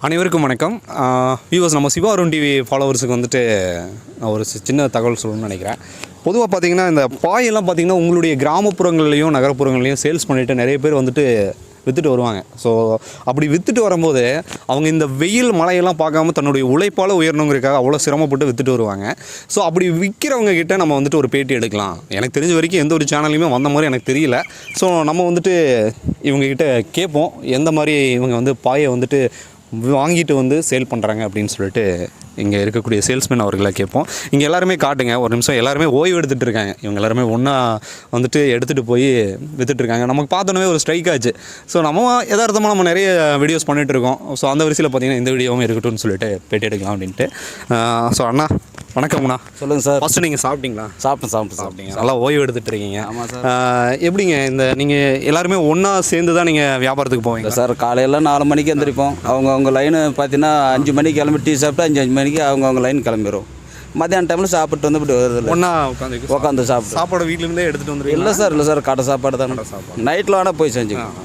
அனைவருக்கும் வணக்கம். வியூவர்ஸ், நம்ம சிவா அருண் டிவி ஃபாலோவர்ஸுக்கு வந்துட்டு ஒரு சின்ன தகவல் சொல்லணும்னு நினைக்கிறேன். பொதுவாக பார்த்தீங்கன்னா இந்த பாயெல்லாம் பார்த்தீங்கன்னா உங்களுடைய கிராமப்புறங்கள்லேயும் நகரப்புறங்கள்லையும் சேல்ஸ் பண்ணிவிட்டு நிறைய பேர் வந்துட்டு விற்றுட்டு வருவாங்க. ஸோ அப்படி விற்றுட்டு வரும்போது அவங்க இந்த வெயில் மழையெல்லாம் பார்க்காம தன்னுடைய உழைப்பால் உயரணுங்கிறதுக்காக அவ்வளோ சிரமப்பட்டு விற்றுட்டு வருவாங்க. ஸோ அப்படி விற்கிறவங்க கிட்ட நம்ம வந்துட்டு ஒரு பேட்டி எடுக்கலாம். எனக்கு தெரிஞ்ச வரைக்கும் எந்த ஒரு சேனல்லையுமே வந்த மாதிரி எனக்கு தெரியல. ஸோ நம்ம வந்துட்டு இவங்ககிட்ட கேட்போம் எந்த மாதிரி இவங்க வந்து பாயை வந்துட்டு வாங்கிட்டு வந்து சேல் பண்ணுறாங்க அப்படின்னு சொல்லிட்டு இங்கே இருக்கக்கூடிய சேல்ஸ்மேன் அவர்களை கேட்போம். இங்கே எல்லாருமே காட்டுங்க ஒரு நிமிஷம். எல்லாருமே ஓய்வு எடுத்துகிட்டு இருக்காங்க. இவங்க எல்லாருமே ஒன்றா வந்துட்டு எடுத்துகிட்டு போய் விற்றுட்ருக்காங்க. நமக்கு பார்த்தோன்னே ஒரு ஸ்ட்ரைக் ஆச்சு. ஸோ நம்ம யதார்த்தமாக நம்ம நிறைய வீடியோஸ் பண்ணிகிட்டு இருக்கோம். ஸோ அந்த வரிசையில் பார்த்தீங்கன்னா இந்த வீடியோவும் இருக்கட்டும்னு சொல்லிட்டு பேட்டி எடுக்கலாம் அப்படின்ட்டு. ஸோ அண்ணா வணக்கம்ண்ணா. சொல்லுங்கள் சார். ஃபஸ்ட்டு நீங்கள் சாப்பிட்டீங்களா? சாப்பிட்டீங்க. நல்லா ஓய்வு எடுத்துகிட்டு இருக்கீங்க. ஆமாம் சார். எப்படிங்க இந்த நீங்கள் எல்லாருமே ஒன்றா சேர்ந்து தான் நீங்கள் வியாபாரத்துக்கு போவீங்க சார்? காலையில் 4 மணிக்கு எந்திரிப்போம். அவங்க லைனு பார்த்தீங்கன்னா 5 மணிக்கு கிளம்பி டீ சாப்பிட்டு 5 மணிக்கு அவங்க லைன் கிளம்பிடும். மத்தியான டைமில் சாப்பிட்டு வந்து இப்படி வருது. ஒன்றா உட்காந்து சாப்பாடு வீட்டிலேருந்தே எடுத்துகிட்டு வந்துடுவீங்க? இல்லை சார் கடை சாப்பாடு தான். நைட்டில் வேணால் போய் செஞ்சுக்கலாம்.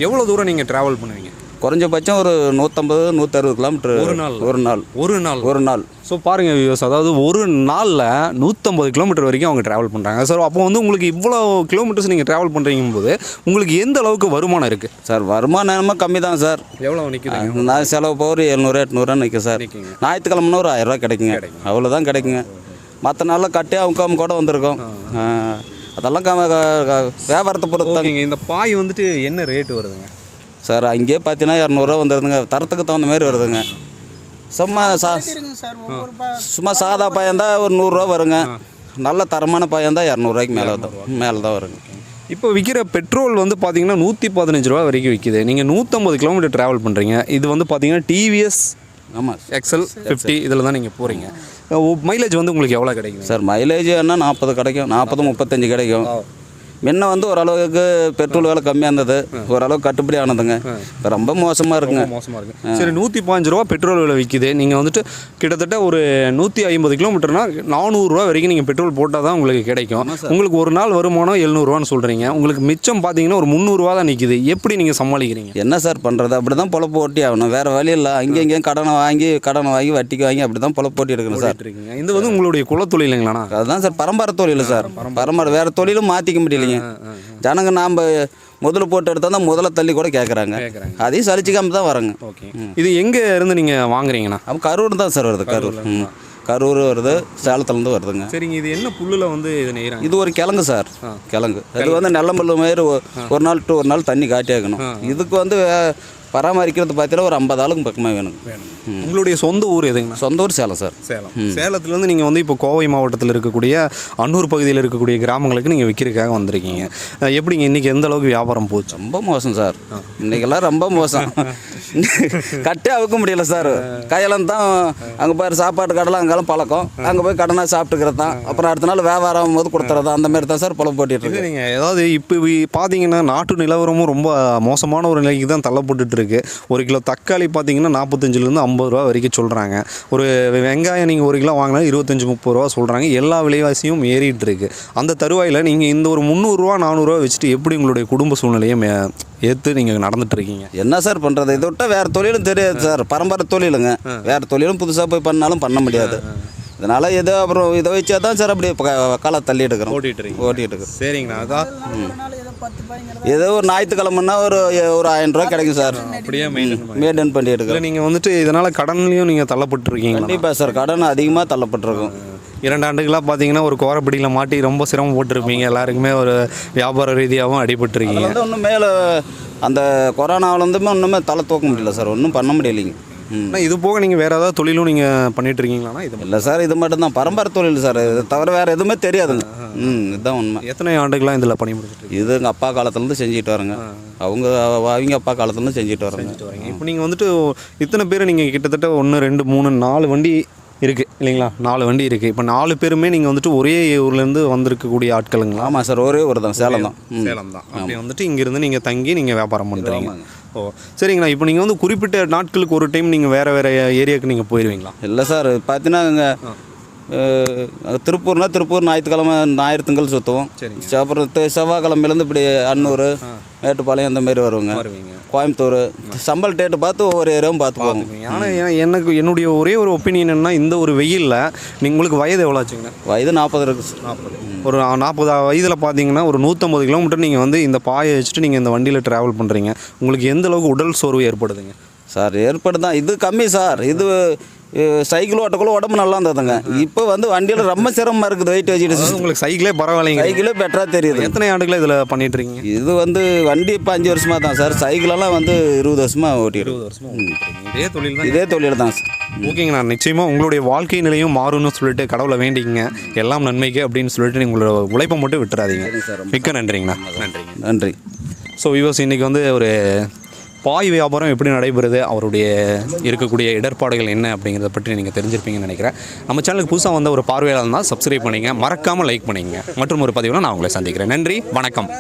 எவ்வளோ தூரம் நீங்கள் ட்ராவல் பண்ணுவீங்க? குறைஞ்சபட்சம் ஒரு 150-160 கிலோமீட்டர் ஒரு நாள். ஸோ பாருங்கள் வியூவர்ஸ், அதாவது ஒரு நாளில் 150 கிலோமீட்டர் வரைக்கும் அவங்க ட்ராவல் பண்ணுறாங்க சார். அப்போ வந்து உங்களுக்கு இவ்வளோ கிலோமீட்டர்ஸ் நீங்கள் ட்ராவல் பண்ணுறீங்கும் போது உங்களுக்கு எந்த அளவுக்கு வருமானம் இருக்குது சார்? வருமானம் கம்மி தான் சார். எவ்வளோ நிற்குது? நான் செலவு போகிற 700-800 நிற்கும் சார். ஞாயிற்றுக்கிழமைனா ஒரு 1000 ரூபா கிடைக்குங்க. அவ்வளோதான் கிடைக்குங்க. மற்ற நாளில் கட்டி அவங்க கூட வந்திருக்கோம். அதெல்லாம் வியாபாரத்தை பொறுத்து. இந்த பாய் வந்துட்டு என்ன ரேட்டு வருதுங்க சார்? அங்கேயே பார்த்தீங்கன்னா 200 வந்துடுதுங்க. தரத்துக்கு தகுந்த மாதிரி வருதுங்க. சும்மா சாதா பாயந்தான் ஒரு 100 ரூபா வருங்க. நல்ல தரமான பாயந்தான் 200 ரூபாய்க்கு மேலே தான் வருங்க. இப்போ விற்கிற பெட்ரோல் வந்து பார்த்தீங்கன்னா 115 ரூபா வரைக்கும் விற்கிது. நீங்கள் 150 கிலோமீட்டர் ட்ராவல் பண்ணுறீங்க. இது வந்து பார்த்தீங்கன்னா டிவிஎஸ் ஆமாம் XL 50 இதில் தான் நீங்கள் போகிறீங்க. மைலேஜ் வந்து உங்களுக்கு எவ்வளோ கிடைக்கும் சார்? மைலேஜ் என்ன 40 கிடைக்கும், 40-35 கிடைக்கும். முன்ன வந்து ஓரளவுக்கு பெட்ரோல் விலை கம்மியாக இருந்தது, ஓரளவுக்கு கட்டுப்படி ஆனதுங்க. இப்போ ரொம்ப மோசமாக இருக்குங்க. சரி, 115 ரூபா பெட்ரோல் விலை விற்கிது. நீங்கள் வந்துட்டு கிட்டத்தட்ட ஒரு 150 கிலோமீட்டர்னா 400 ரூபா வரைக்கும் நீங்கள் பெட்ரோல் போட்டால் தான் உங்களுக்கு கிடைக்கும். உங்களுக்கு ஒரு நாள் வருமானம் 700 சொல்கிறீங்க. உங்களுக்கு மிச்சம் பார்த்தீங்கன்னா ஒரு 300 ரூபா தான் நிற்கிது. எப்படி நீங்கள் சமாளிக்கிறீங்க? என்ன சார் பண்ணுறது? அப்படி தான் பொழப்பு ஓட்டி ஆகணும். வேறு வழி இல்லை. இங்கேயும் கடனை வாங்கி வட்டிக்கு வாங்கி அப்படி தான் பொழப்பு ஓட்டி எடுக்கணும் சார். இது வந்து உங்களுடைய குலத்தொழிலுங்களாண்ணா? அதுதான் சார் பரம்பரை தொழில் சார். வேறு தொழிலும் மாற்றிக்க முடியல. ஜனங்க நாம் முதல்ல போட்டு எடுத்தா தான் முதல்ல தள்ளி கூட கேட்குறாங்க. அதையும் சலிச்சிக்காம தான் வராங்க. இது எங்கே இருந்து நீங்கள் வாங்குறீங்கண்ணா? அப்போ கரூர் தான் சார் வருது. கரூர் வருது, சேலத்துலேருந்து வருதுங்க. சரிங்க. இது என்ன புல்லில் வந்து இது நெய்கிறாங்க? இது ஒரு கிழங்கு சார். கிழங்கு அது வந்து நெல்லம்பல்லு மாதிரி ஒரு நாள் தண்ணி காட்டி ஆகணும். இதுக்கு வந்து பராமரிக்கிறது பார்த்தீங்கன்னா ஒரு 50 ஆளுக்கு பக்கமாக வேணும். உங்களுடைய சொந்த ஊர் எதுங்க? சொந்த ஊர் சேலம் சார். சேலத்துலேருந்து நீங்கள் வந்து இப்போ கோவை மாவட்டத்தில் இருக்கக்கூடிய அன்னூர் பகுதியில் இருக்கக்கூடிய கிராமங்களுக்கு நீங்கள் விற்கிறதுக்காக வந்திருக்கீங்க. எப்படிங்க இன்றைக்கி எந்த அளவுக்கு வியாபாரம் போச்சு? ரொம்ப மோசம் சார். இன்றைக்கெல்லாம் ரொம்ப மோசம். கட்டே அவுக்க முடியல சார். கையெல்லாம் தான் அங்கே போய் சாப்பாட்டு கடைலாம் அங்கெல்லாம் பழக்கம். அங்கே போய் கடனாக சாப்பிட்டுக்கிறது தான். அப்புறம் அடுத்த நாள் வியாபாரம் போது கொடுத்துறது அந்த மாதிரி தான் சார் பழம் போட்டிட்டு இருக்கு. நீங்கள் ஏதாவது இப்போ பார்த்தீங்கன்னா நாட்டு நிலவரமும் ரொம்ப மோசமான ஒரு நிலைக்கு தான் தள்ளப்பட்டு இருக்கு. ஒரு கிலோ தக்காளி பார்த்தீங்கன்னா 45லேருந்து 50 ரூபா வரைக்கும் சொல்கிறாங்க. ஒரு வெங்காயம் நீங்கள் 1 கிலோ வாங்கினா 25-30 ரூபா சொல்கிறாங்க. எல்லா விலைவாசியும் ஏறிட்டு இருக்கு. அந்த தருவாயில் நீங்கள் இந்த ஒரு 300 ரூபா 400 ரூபா வச்சுட்டு எப்படி உங்களுடைய குடும்ப சூழ்நிலையை ஏற்று நீங்கள் நடந்துட்டு இருக்கீங்க? என்ன சார் பண்ணுறது? இதை விட்டால் வேறு தொழிலும் தெரியாது சார். பரம்பரை தொழிலுங்க. வேறு தொழிலும் புதுசாக போய் பண்ணாலும் பண்ண முடியாது. இதனால் ஏதோ அப்புறம் இதை வச்சா தான் சார் அப்படி காலை தள்ளி எடுக்கிறோம், ஓட்டிகிட்டு இருக்கிறோம். சரிங்கண்ணா. அதான் ஏதோ ஒரு ஞாயிற்றுக்கிழமைன்னா ஒரு 1000 ரூபா கிடைக்கும் சார். அப்படியே மெயின்டைன் பண்ணி எடுக்கிறோம். நீங்கள் வந்துட்டு இதனால் கடன்லையும் நீங்கள் தள்ளப்பட்டுருக்கீங்க? கண்டிப்பாக சார். கடன் அதிகமாக தள்ளப்பட்டிருக்கும். 2 ஆண்டுகளாக பார்த்தீங்கன்னா ஒரு கோரப்படியில் மாட்டி ரொம்ப சிரமப்பட்டுருப்பீங்க. எல்லாருக்குமே ஒரு வியாபார ரீதியாகவும் அடிபட்டுருக்கீங்க. ஒன்றும் மேலே அந்த கொரோனாவிலேருந்துமே ஒன்றுமே தலை தூக்க முடியல சார். ஒன்றும் பண்ண முடியலைங்க. இது போக நீங்கள் வேறு ஏதாவது தொழிலும் நீங்கள் பண்ணிட்டு இருக்கீங்களாண்ணா? இது இல்லை சார், இது மட்டும்தான் பரம்பரை தொழில் சார். இது தவிர வேறு எதுவுமே தெரியாதுங்க. இதுதான் உண்மை. எத்தனை ஆண்டுகளாக இதில் பணி முடிச்சுட்டு? இது எங்கள் அப்பா காலத்துலேருந்து செஞ்சுட்டு வரேங்க. அவங்க அப்பா காலத்துலேருந்து செஞ்சுட்டு வரேங்க. இப்போ நீங்கள் வந்துட்டு இத்தனை பேர் நீங்கள் கிட்டத்தட்ட 1 2 3 4 வண்டி இருக்குது இல்லைங்களா? 4 வண்டி இருக்குது. இப்போ 4 பேருமே நீங்கள் வந்துட்டு ஒரே ஊர்லேருந்து வந்திருக்கக்கூடிய ஆட்களுங்களா? ஆமாம் சார், ஒரே ஊர் தான். சேலம் தான். அப்படி வந்துட்டு இங்கேருந்து நீங்கள் தங்கி நீங்கள் வியாபாரம் பண்ணுறீங்க. ஓ சரிங்கண்ணா. இப்போ நீங்கள் வந்து குறிப்பிட்ட நாட்களுக்கு ஒரு டைம் நீங்கள் வேறு ஏரியாவுக்கு நீங்கள் போயிடுவீங்களா? இல்லை சார், பார்த்தீங்கன்னா இங்கே திருப்பூர்னா திருப்பூர் ஞாயிறு திங்கள் சுற்றுவோம். அப்புறம் செவ்வாய்க்கிழமையிலேருந்து இப்படி அன்னூர் மேட்டுப்பாளையம் அந்த மாதிரி வருவாங்க. கோயம்புத்தூர் சம்பல் டேட்டு பார்த்து ஒவ்வொரு ஏரியாவும் பார்த்து போவோம். ஆனால் என்னுடைய ஒரே ஒரு ஒப்பீனியன் என்ன, இந்த ஒரு வெயிலில் உங்களுக்கு வயது எவ்வளோ ஆச்சுங்க? வயது 40 இருக்குது. 40. ஒரு 40 வயதில் பார்த்தீங்கன்னா ஒரு 150 கிலோமீட்டர் நீங்கள் வந்து இந்த பாயை வச்சுட்டு நீங்கள் இந்த வண்டியில் ட்ராவல் பண்ணுறீங்க. உங்களுக்கு எந்த அளவுக்கு உடல் சோர்வு ஏற்படுதுங்க? சார் ஏற்படுதான், இது கம்மி சார். இது சைக்கிள் ஓட்டக்குள்ள உடம்பு நல்லா இருந்ததுங்க. இப்போ வந்து வண்டியில் ரொம்ப சிரமமாக இருக்குது வெயிட் வச்சுட்டு. உங்களுக்கு சைக்கிளே பரவாயில்லைங்க? சைக்கிளே பெட்டராக தெரியுது. எத்தனை ஆண்டுகளை இதில் பண்ணிட்டு இருக்கீங்க? இது வந்து வண்டி இப்போ 5 வருஷமாக தான் சார். சைக்கிளெல்லாம் வந்து 20 வருஷமாக ஓட்டிடுது. 20 வருஷமாக இதே தொழில் தான் சார். ஓகேங்க, நான் நிச்சயமாக உங்களுடைய வாழ்க்கை நிலையும் மாறும்னு சொல்லிட்டு கடவுளை வேண்டிங்க, எல்லாம் நன்மைக்கு அப்படின்னு சொல்லிட்டு உங்களோட உழைப்பை மட்டும் விட்டுறாதீங்க. மிக்க நன்றிங்கண்ணா. நன்றி. ஸோ வியூவர்ஸ், இன்றைக்கி வந்து ஒரு பாய் வியாபாரம் எப்படி நடைபெறுது, அவருடைய இருக்கக்கூடிய இடர்பாடுகள் என்ன அப்படிங்கிறத பற்றி நீங்கள் தெரிஞ்சிருப்பீங்கன்னு நினைக்கிறேன். நம்ம சேனலுக்கு புதுசாக வந்த ஒரு பார்வையாளர் தான் சப்ஸ்கிரைப் பண்ணிங்க, மறக்காமல் லைக் பண்ணிங்க. மற்றும் ஒரு பதிவில் நான் உங்களை சந்திக்கிறேன். நன்றி, வணக்கம்.